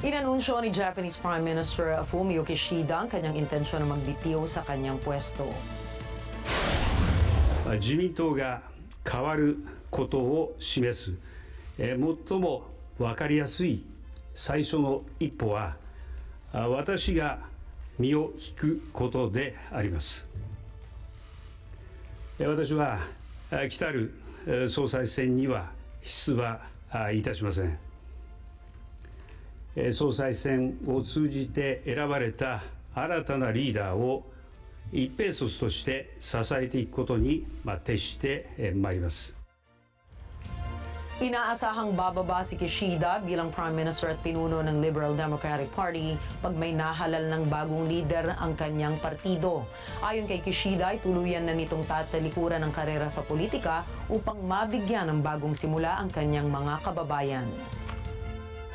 Inanunsyo ni Japanese Prime Minister Fumio Kishida ang kanyang intensyon na magbitiw sa kanyang pwesto. 自民党が変わることを示す、最も分かりやすい最初の一歩は、私が身を引くことであります。私は来たる総裁選には出馬いたしません。総裁選を通じて選ばれた新たなリーダーを一兵卒として支えていくことに徹してまいります。Inaasahang bababa si Kishida bilang Prime Minister at pinuno ng Liberal Democratic Party pag may nahalal ng bagong leader ang kanyang partido. Ayon kay Kishida ay tuluyan na nitong tatalikuran ang karera sa politika upang mabigyan ng bagong simula ang kanyang mga kababayan.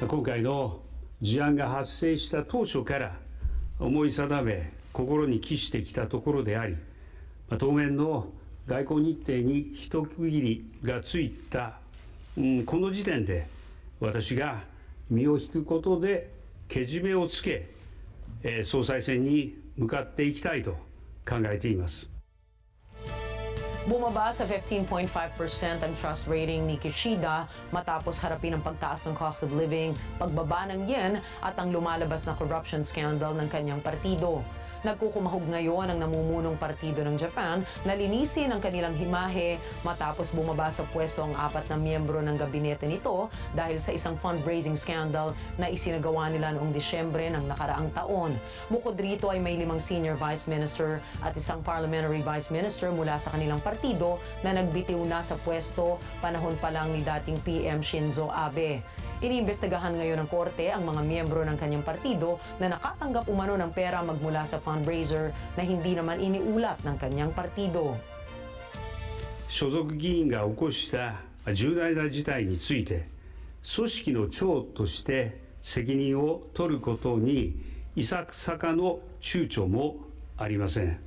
今回の事案が発生した当初から思い定め心に帰してきたところであり、当面の外交日程に一区切りがついた、この時点で私が身を引くことでけじめをつけ、総裁選に向かっていきたいと考えています。Bumaba sa 15.5% ang trust rating ni Kishida matapos harapin ang pagtaas ng cost of living, pagbaba ng yen at ang lumalabas na corruption scandal ng kanyang partido. Nagkukumahog ngayon ang namumunong partido ng Japan na linisin ang kanilang himahe matapos bumaba sa pwesto ang 4 na miyembro ng gabinete nito dahil sa isang fundraising scandal na isinagawa nila noong Disyembre ng nakaraang taon. Bukod rito ay may 5 senior vice minister at isang parliamentary vice minister mula sa kanilang partido na nagbitiw na sa pwesto panahon pa lang ni dating PM Shinzo Abe. Iniimbestigahan ngayon ng korte ang mga miyembro ng kanyang partido na nakatanggap umano ng pera magmula sa fundraiser na hindi naman iniulat ng kanyang partido. 所属議員が起こした重大な事態について、組織の長として責任を取ることにいささかの躊躇もありません。